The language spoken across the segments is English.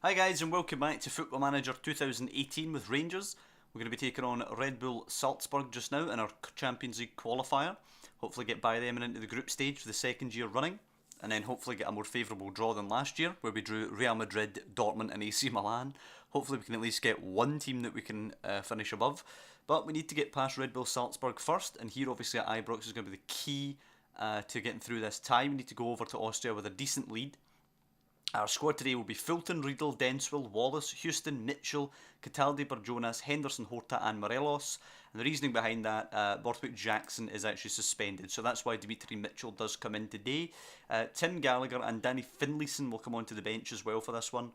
Hi guys and welcome back to Football Manager 2018 with Rangers. We're going to be taking on Red Bull Salzburg just now in our Champions League qualifier. Hopefully get by them and into the group stage for the second year running. And then hopefully get a more favourable draw than last year where we drew Real Madrid, Dortmund and AC Milan. Hopefully we can at least get one team that we can finish above. But we need to get past Red Bull Salzburg first, and here obviously at Ibrox is going to be the key to getting through this tie. We need to go over to Austria with a decent lead. Our squad today will be Fulton, Riedel, Denswell, Wallace, Houston, Mitchell, Cataldi, Barjonas, Henderson, Horta and Morelos. And the reasoning behind that, Borthwick Jackson is actually suspended, so that's why Dimitri Mitchell does come in today. Tim Gallagher and Danny Finlayson will come onto the bench as well for this one,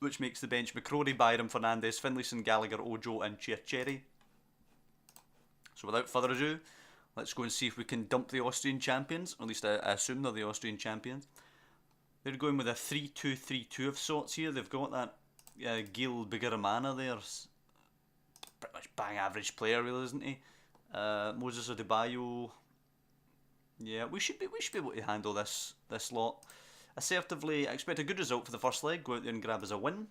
which makes the bench McCrory, Byram, Fernandez, Finlayson, Gallagher, Ojo and Chiacheri. So without further ado, let's go and see if we can dump the Austrian champions, or at least I assume they're the Austrian champions. They're going with a 3-2-3-2 of sorts here. They've got that Gil Bigaramana there. Pretty much bang average player really, isn't he? Moses Adebayo. Yeah, we should be able to handle this lot. Assertively, I expect a good result for the first leg. Go out there and grab us a win.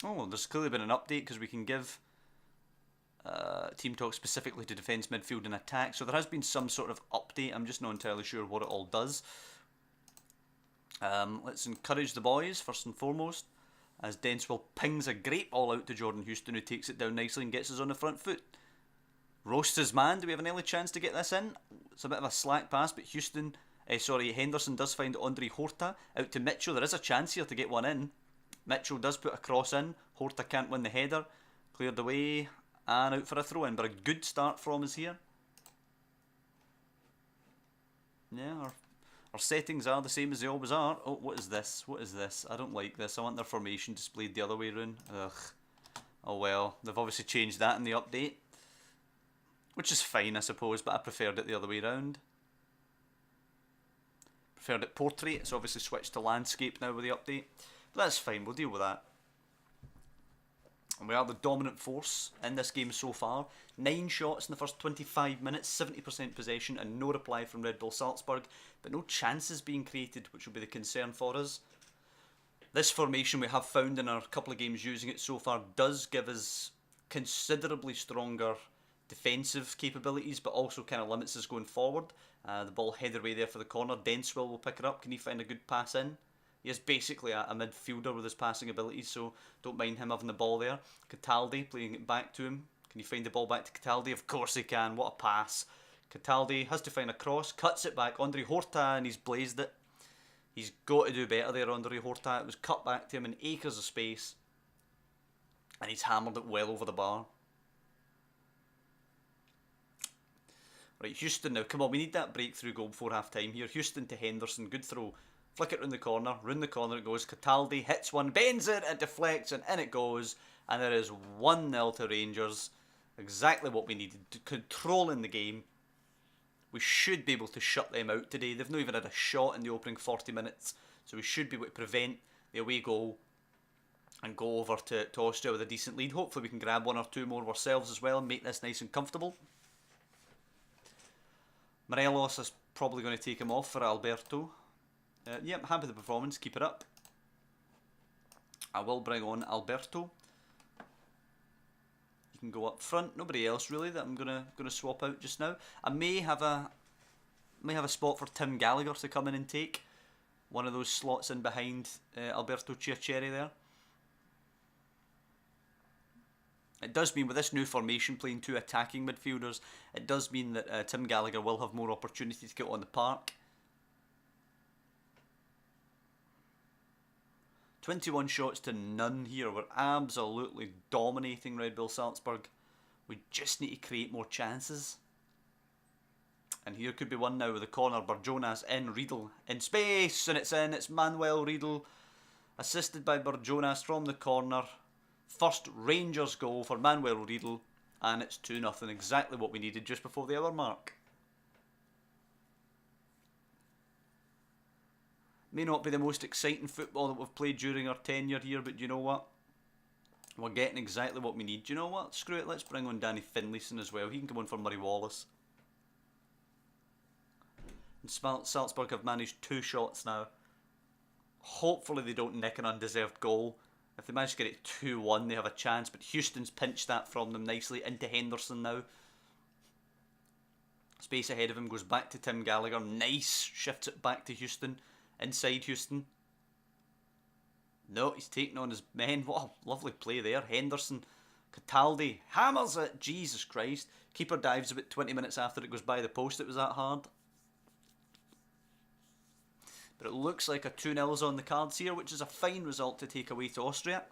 Oh, there's clearly been an update because we can give team talk specifically to defence, midfield and attack. So there has been some sort of update. I'm just not entirely sure what it all does. Let's encourage the boys first and foremost, as Denswell pings a great ball out to Jordan Houston, who takes it down nicely and gets us on the front foot. Roasts his man. Do we have an early chance to get this in? It's a bit of a slack pass, but Henderson does find Andre Horta out to Mitchell. There is a chance here to get one in. Mitchell does put a cross in. Horta can't win the header. Cleared away and out for a throw in, but a good start from us here. Yeah, our settings are the same as they always are. Oh, what is this? What is this? I don't like this. I want their formation displayed the other way around. Ugh. Oh well, they've obviously changed that in the update, which is fine I suppose, but I preferred it the other way around. Preferred it portrait. It's obviously switched to landscape now with the update, but that's fine, we'll deal with that. And we are the dominant force in this game so far. 9 shots in the first 25 minutes, 70% possession and no reply from Red Bull Salzburg, but no chances being created, which will be the concern for us. This formation we have found in our couple of games using it so far does give us considerably stronger defensive capabilities, but also kind of limits us going forward. The ball headed away there for the corner. Denswell will pick it up. Can he find a good pass in? He is basically a midfielder with his passing abilities, so don't mind him having the ball there. Cataldi playing it back to him. Can he find the ball back to Cataldi? Of course he can. What a pass. Cataldi has to find a cross, cuts it back. Andre Horta, and he's blazed it. He's got to do better there, Andre Horta. It was cut back to him in acres of space, and he's hammered it well over the bar. Right, Houston now. Come on, we need that breakthrough goal before half time here. Houston to Henderson. Good throw. Flick it round the corner. Round the corner it goes. Cataldi hits one, bends it, it deflects, and in it goes. And there is 1-0 to Rangers. Exactly what we needed. Controlling the game. We should be able to shut them out today. They've not even had a shot in the opening 40 minutes. So we should be able to prevent the away goal and go over to Austria with a decent lead. Hopefully we can grab 1 or 2 more ourselves as well and make this nice and comfortable. Morelos is probably going to take him off for Alberto. Yep, happy with the performance, keep it up. I will bring on Alberto. You can go up front. Nobody else really that I'm gonna swap out just now. I may have a spot for Tim Gallagher to come in and take one of those slots in behind Alberto Chiacheri there. It does mean with this new formation playing 2 attacking midfielders, it does mean that Tim Gallagher will have more opportunity to get on the park. 21 shots to none here. We're absolutely dominating Red Bull Salzburg. We just need to create more chances. And here could be one now with the corner. Barjonas in, Riedel in space, and it's in. It's Manuel Riedel, assisted by Barjonas from the corner. First Rangers goal for Manuel Riedel, and it's 2-0, exactly what we needed just before the hour mark. May not be the most exciting football that we've played during our tenure here, but you know what? We're getting exactly what we need. Do you know what? Screw it, let's bring on Danny Finlayson as well. He can come on for Murray Wallace. And Salzburg have managed 2 shots now. Hopefully they don't nick an undeserved goal. If they manage to get it 2-1, they have a chance. But Houston's pinched that from them nicely into Henderson now. Space ahead of him goes back to Tim Gallagher. Nice. Shifts it back to Houston. Inside Houston. No, he's taking on his men. What a lovely play there. Henderson. Cataldi hammers it. Jesus Christ. Keeper dives about 20 minutes after it goes by the post. It was that hard. But it looks like a 2-0 is on the cards here, which is a fine result to take away to Austria.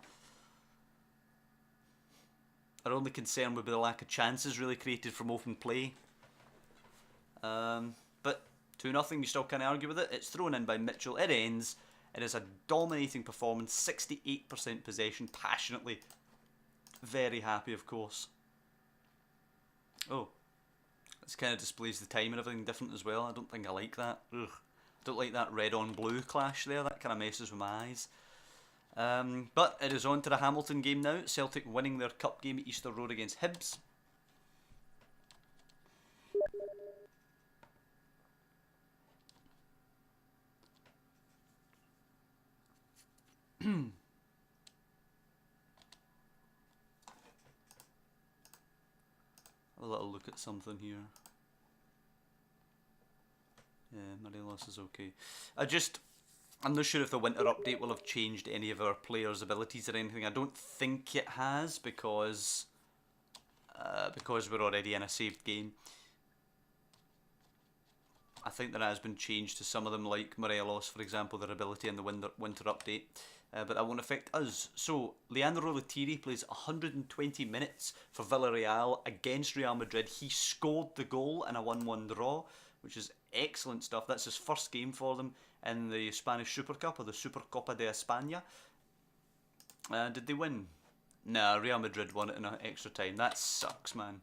Our only concern would be the lack of chances really created from open play. But 2-0, you still can't argue with it. It's thrown in by Mitchell. It ends. It is a dominating performance. 68% possession, passionately. Very happy, of course. Oh. This kind of displays the time and everything different as well. I don't think I like that. Ugh. Don't like that red on blue clash there. That kind of messes with my eyes. But it is on to the Hamilton game now. Celtic winning their cup game at Easter Road against Hibs. Have a little look at something here. Yeah, Morelos is okay. I'm not sure if the winter update will have changed any of our players' abilities or anything. I don't think it has because we're already in a saved game. I think that has been changed to some of them, like Morelos, for example, their ability in the winter update. But that won't affect us. So, Leandro Lethierry plays 120 minutes for Villarreal against Real Madrid. He scored the goal in a 1-1 draw, which is excellent stuff. That's his first game for them in the Spanish Super Cup, or the Supercopa de España. Did they win? Nah, Real Madrid won it in extra time. That sucks, man.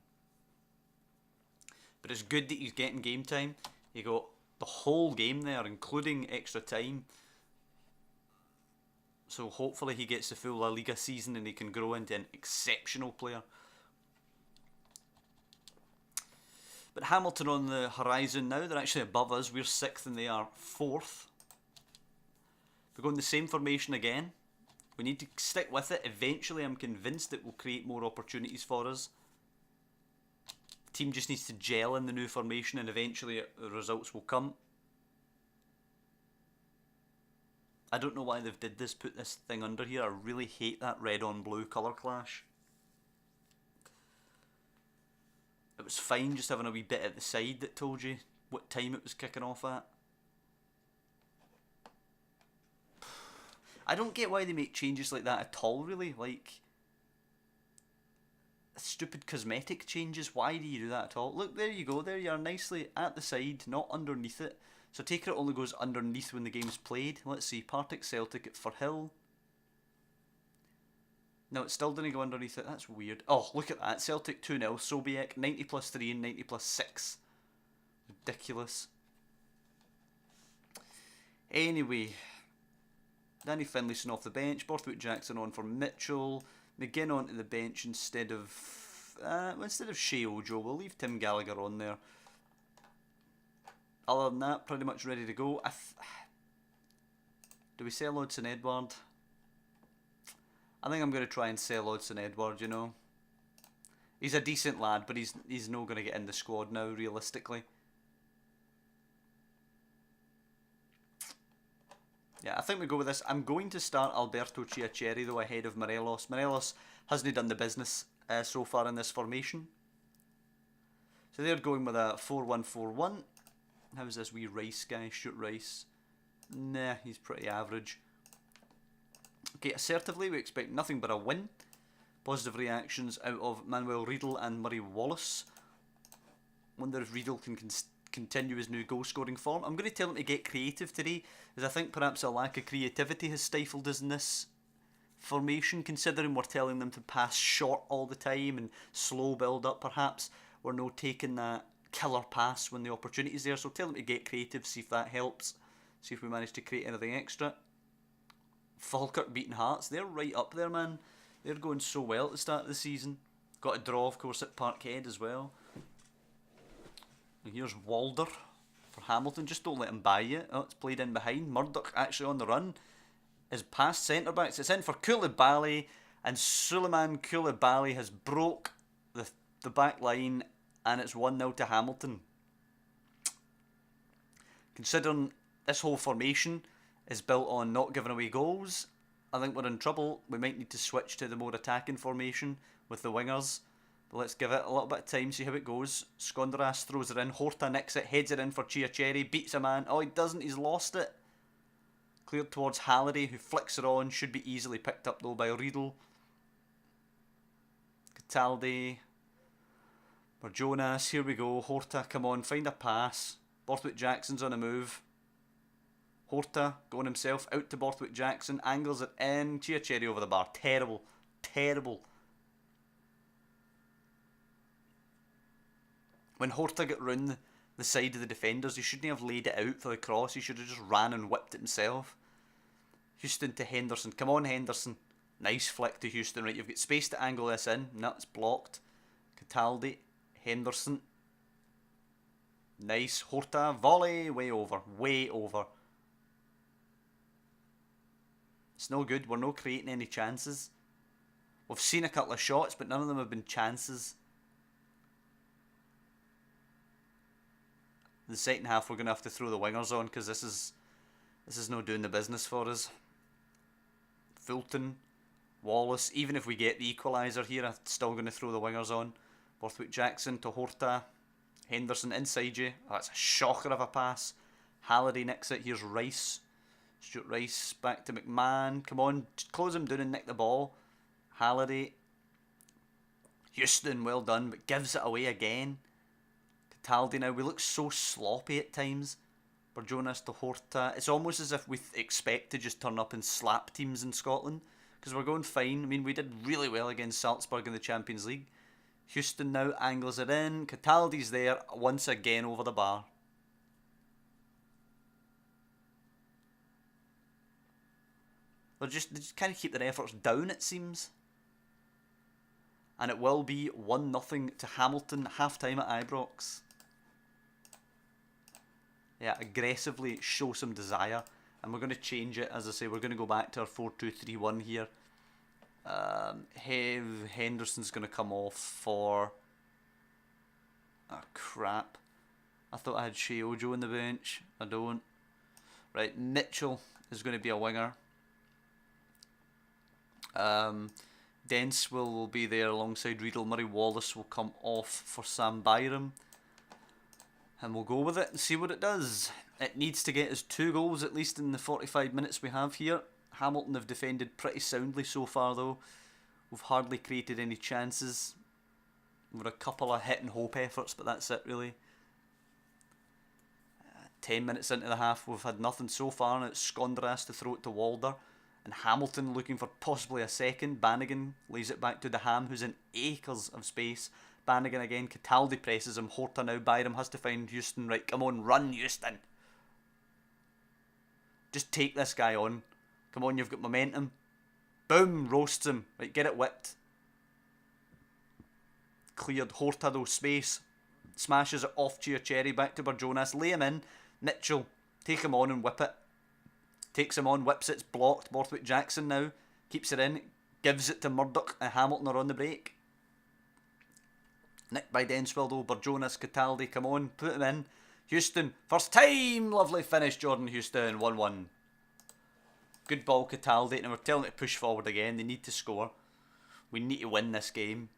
But it's good that he's getting game time. He got the whole game there, including extra time. So hopefully he gets the full La Liga season and he can grow into an exceptional player. But Hamilton on the horizon now. They're actually above us. We're 6th and they are 4th. We're going the same formation again. We need to stick with it. Eventually I'm convinced it will create more opportunities for us. The team just needs to gel in the new formation and eventually the results will come. I don't know why they've did this, put this thing under here. I really hate that red on blue colour clash. It was fine just having a wee bit at the side that told you what time it was kicking off at. I don't get why they make changes like that at all, really. Like, stupid cosmetic changes. Why do you do that at all? Look, there you go. There you are, nicely at the side, not underneath it. So take it only goes underneath when the game's played. Let's see, Partick Celtic at Firhill. No, it still didn't go underneath it. That's weird. Oh, look at that. Celtic 2-0. Sobiek 90 plus 3 and 90 plus 6. Ridiculous. Anyway, Danny Finlayson off the bench. Borthwick Jackson on for Mitchell. McGinn onto the bench instead of Shea Ojo. We'll leave Tim Gallagher on there. Other than that, pretty much ready to go. Do we sell Odsonne Edouard? I think I'm going to try and sell Odsonne Edouard, you know. He's a decent lad, but he's not going to get in the squad now, realistically. Yeah, I think we go with this. I'm going to start Alberto Chiacheri, though, ahead of Morelos. Morelos hasn't done the business so far in this formation. So they're going with a 4-1-4-1. How's this wee Rice guy? Shoot Rice. Nah, he's pretty average. Okay, assertively, we expect nothing but a win. Positive reactions out of Manuel Riedel and Murray Wallace. Wonder if Riedel can continue his new goal-scoring form. I'm going to tell him to get creative today, as I think perhaps a lack of creativity has stifled us in this formation, considering we're telling them to pass short all the time and slow build-up perhaps. We're not taking that killer pass when the opportunity's there, so tell them to get creative, see if that helps. See if we manage to create anything extra. Falkirk beating Hearts, they're right up there, man. They're going so well at the start of the season. Got a draw, of course, at Parkhead as well. And here's Walder for Hamilton. Just don't let him buy you. Oh, it's played in behind. Murdoch actually on the run. is past centre backs. It's in for Koulibaly, and Suleiman Koulibaly has broke the back line, and it's 1-0 to Hamilton. Considering this whole formation is built on not giving away goals, I think we're in trouble. We might need to switch to the more attacking formation with the wingers. But let's give it a little bit of time, see how it goes. Skonderas throws it in. Horta nicks it, heads it in for Chiacheri, beats a man. Oh, he doesn't, he's lost it. Cleared towards Halliday, who flicks it on. Should be easily picked up though by Riedel. Cataldi. Jonas, here we go. Horta, come on, find a pass. Borthwick Jackson's on a move. Horta going himself out to Borthwick Jackson, angles it in. Chiacheri over the bar. Terrible, terrible. When Horta got round the side of the defenders, he shouldn't have laid it out for the cross. He should have just ran and whipped it himself. Houston to Henderson. Come on, Henderson. Nice flick to Houston. Right, you've got space to angle this in. No, it's blocked. Cataldi. Henderson. Nice. Horta. Volley. Way over. Way over. It's no good. We're not creating any chances. We've seen a couple of shots, but none of them have been chances. The second half we're going to have to throw the wingers on, because this is not doing the business for us. Fulton, Wallace, even if we get the equaliser here, I'm still going to throw the wingers on. Borthwick Jackson to Horta. Henderson inside you. Oh, that's a shocker of a pass. Halliday nicks it. Here's Rice. Stuart Rice back to McMahon. Come on, close him down and nick the ball. Halliday. Houston, well done, but gives it away again. Cataldi now, we look so sloppy at times. Jonas to Horta. It's almost as if we expect to just turn up and slap teams in Scotland, because we're going fine. I mean, we did really well against Salzburg in the Champions League. Houston now angles it in. Cataldi's there once again over the bar. They just kind of keep their efforts down, it seems. And it will be 1-0 to Hamilton, half-time at Ibrox. Yeah, aggressively show some desire. And we're going to change it, as I say, we're going to go back to our 4-2-3-1 here. Henderson's going to come off for... Oh, crap. I thought I had Shea Ojo on the bench. I don't. Right, Mitchell is going to be a winger. Dence will be there alongside Riedel. Murray Wallace will come off for Sam Byram. And we'll go with it and see what it does. It needs to get us 2 goals at least in the 45 minutes we have here. Hamilton have defended pretty soundly so far though. We've hardly created any chances. We're a couple of hit and hope efforts, but that's it really. 10 minutes into the half, we've had nothing so far, and it's Skonderas to throw it to Walder. And Hamilton looking for possibly a second. Bannigan lays it back to De Ham, who's in acres of space. Bannigan again. Cataldi presses him. Horta now. Byram has to find Houston. Right, come on, run, Houston. Just take this guy on. Come on, you've got momentum. Boom, roasts him. Right, get it whipped. Cleared. Horta though, space. Smashes it off Chiacheri. Back to Jonas. Lay him in. Mitchell. Take him on and whip it. Takes him on, whips it, it's blocked. Borthwick Jackson now keeps it in, gives it to Murdoch, and Hamilton are on the break. Nicked by Denswell though. Jonas, Cataldi, come on, put him in. Houston, first time, lovely finish, Jordan Houston, 1-1. Good ball, Cataldi, and we're telling it to push forward again. They need to score. We need to win this game.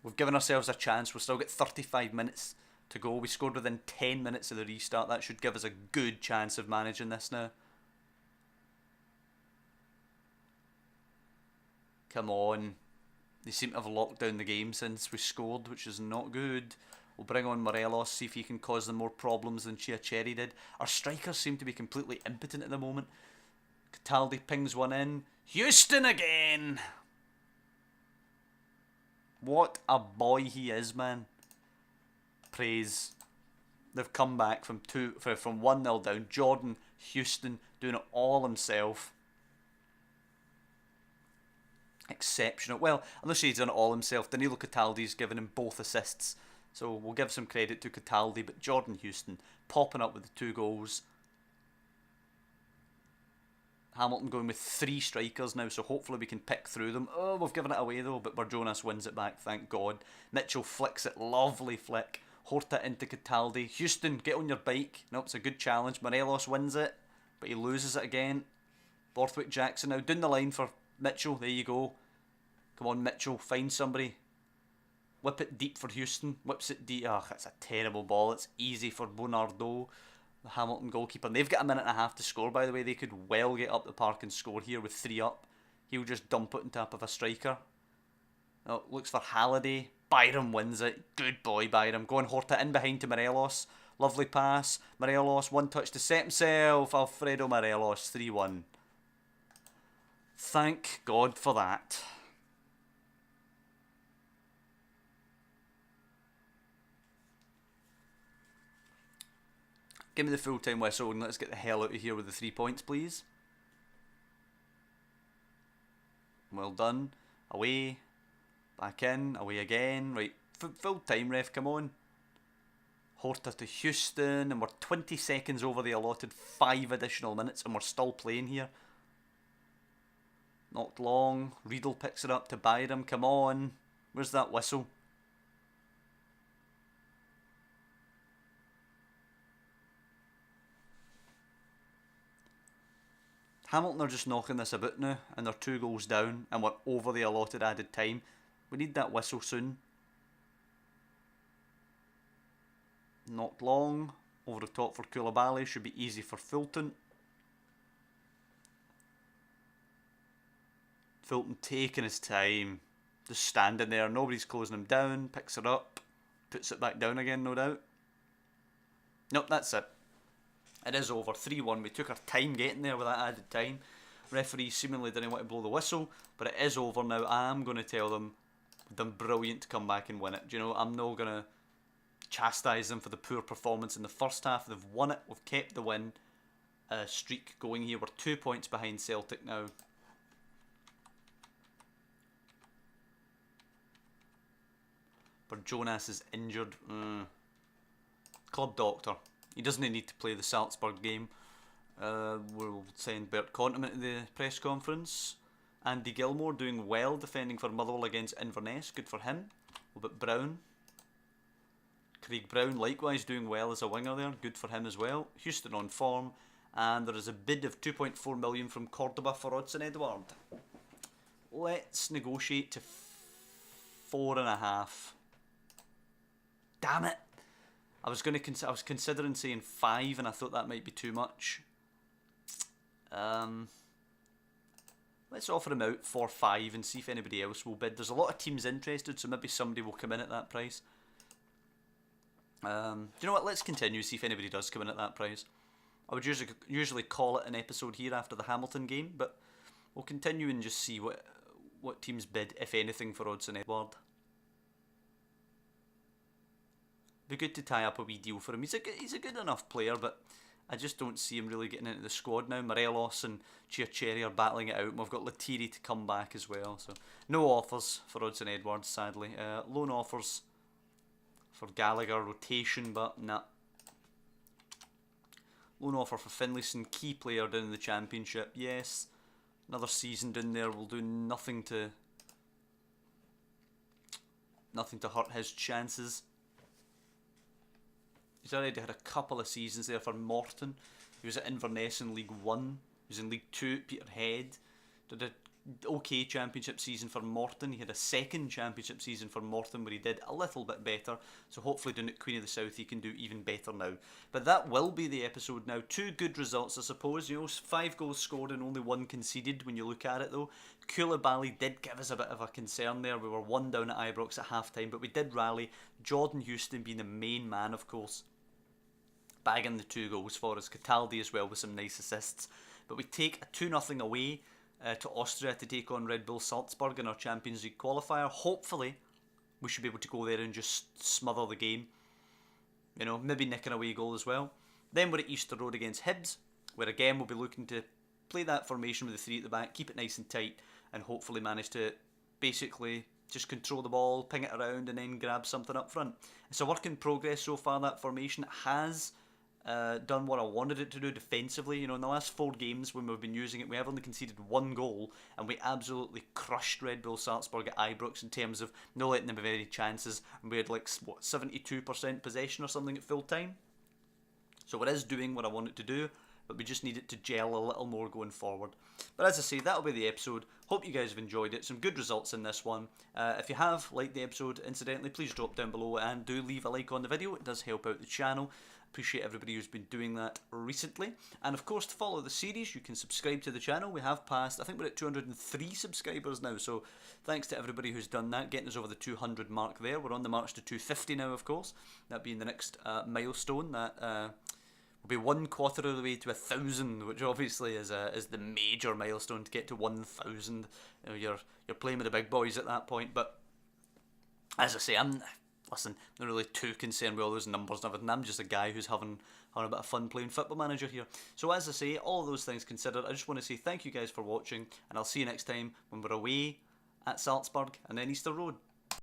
We've given ourselves a chance. We've still got 35 minutes to go. We scored within 10 minutes of the restart. That should give us a good chance of managing this now. Come on. They seem to have locked down the game since we scored, which is not good. We'll bring on Morelos, see if he can cause them more problems than Chiacheri did. Our strikers seem to be completely impotent at the moment. Cataldi pings one in. Houston again! What a boy he is, man. Praise. They've come back from 1-0 down. Jordan Houston doing it all himself. Exceptional. Well, unless he's done it all himself, Danilo Cataldi's given him both assists. So we'll give some credit to Cataldi, but Jordan Houston popping up with the 2 goals. Hamilton going with 3 strikers now, so hopefully we can pick through them. Oh, we've given it away though, but Jonas wins it back, thank God. Mitchell flicks it, lovely flick. Horta into Cataldi. Houston, get on your bike. Nope, it's a good challenge. Morelos wins it, but he loses it again. Borthwick Jackson now down the line for Mitchell. There you go. Come on, Mitchell, find somebody. Whip it deep for Houston. Whips it deep. Oh, that's a terrible ball. It's easy for Bonardo, the Hamilton goalkeeper. And they've got a minute and a half to score, by the way. They could well get up the park and score here with 3 up. He'll just dump it on top of a striker. Oh, looks for Halliday. Byram wins it. Good boy, Byram. Going Horta in behind to Morelos. Lovely pass. Morelos, 1 touch to set himself. Alfredo Morelos, 3-1. Thank God for that. Give me the full-time whistle and let's get the hell out of here with the 3 points, please. Well done. Away. Back in. Away again. Right. Full-time, ref. Come on. Horta to Houston. And we're 20 seconds over the allotted 5 additional minutes. And we're still playing here. Not long. Riedel picks it up to Byram. Come on. Where's that whistle? Hamilton are just knocking this about now, and they're 2 goals down, and we're over the allotted added time. We need that whistle soon. Not long. Over the top for Koulibaly. Should be easy for Fulton. Fulton taking his time. Just standing there. Nobody's closing him down. Picks it up. Puts it back down again, no doubt. Nope, that's it. It is over, 3-1. We took our time getting there with that added time. Referee seemingly didn't want to blow the whistle, but it is over now. I'm going to tell them they've done brilliant to come back and win it. Do you know, I'm not going to chastise them for the poor performance in the first half. They've won it. We've kept the win streak going here. We're 2 points behind Celtic now. But Jonas is injured. Club doctor. He doesn't need to play the Salzburg game. We'll send Bert Conterman to the press conference. Andy Gilmore doing well, defending for Motherwell against Inverness. Good for him. A little bit Brown. Craig Brown likewise doing well as a winger there. Good for him as well. Houston on form. And there is a bid of 2.4 million from Cordoba for Odsonne Edouard. Let's negotiate to 4.5. Damn it! I was considering saying 5, and I thought that might be too much. Let's offer him out for 5 and see if anybody else will bid. There's a lot of teams interested, so maybe somebody will come in at that price. Do you know what? Let's continue, see if anybody does come in at that price. I would usually call it an episode here after the Hamilton game, but we'll continue and just see what teams bid, if anything, for Odsonne Edouard. Be good to tie up a wee deal for him. He's a good enough player, but I just don't see him really getting into the squad now. Morelos and Chiacherri are battling it out, and we've got Lethierry to come back as well. So no offers for Odsonne Edouard, sadly. Loan offers for Gallagher, rotation, but nah. Loan offer for Finlayson, key player down in the Championship. Yes, another season down there will do nothing to hurt his chances. He's already had a couple of seasons there for Morton. He was at Inverness in League 1. He was in League 2 at Peterhead. Did a okay championship season for Morton. He had a second championship season for Morton where he did a little bit better. So hopefully down at Queen of the South he can do even better now. But that will be the episode now. 2 good results, I suppose. You know, 5 goals scored and only 1 conceded when you look at it though. Koulibaly did give us a bit of a concern there. We were 1 down at Ibrox at half time, but we did rally. Jordan Houston being the main man, of course, bagging the 2 goals for us. Cataldi as well with some nice assists. But we take a 2-0 away to Austria to take on Red Bull Salzburg in our Champions League qualifier. Hopefully we should be able to go there and just smother the game. You know, maybe nick an away goal as well. Then we're at Easter Road against Hibs, where again we'll be looking to play that formation with the 3 at the back, keep it nice and tight, and hopefully manage to basically just control the ball, ping it around, and then grab something up front. It's a work in progress so far, that formation. It has done what I wanted it to do defensively. You know, in the last 4 games when we've been using it, we have only conceded 1 goal, and we absolutely crushed Red Bull Salzburg at Ibrox in terms of not letting them have any chances. And we had like, what, 72% possession or something at full time. So it is doing what I want it to do, but we just need it to gel a little more going forward. But as I say, that'll be the episode. Hope you guys have enjoyed it. Some good results in this one. If you have liked the episode, incidentally, please drop down below and do leave a like on the video. It does help out the channel. Appreciate everybody who's been doing that recently. And of course, to follow the series, you can subscribe to the channel. We have passed, I think we're at 203 subscribers now, so thanks to everybody who's done that, getting us over the 200 mark there. We're on the march to 250 now, of course. That being the next milestone. That will be 1/4 of the way to 1,000, which obviously is the major milestone to get to 1,000. You know, you're playing with the big boys at that point. But as I say, I'm not really too concerned with all those numbers and everything. I'm just a guy who's having a bit of fun playing Football Manager here. So as I say, all those things considered, I just want to say thank you guys for watching, and I'll see you next time when we're away at Salzburg and then Easter Road.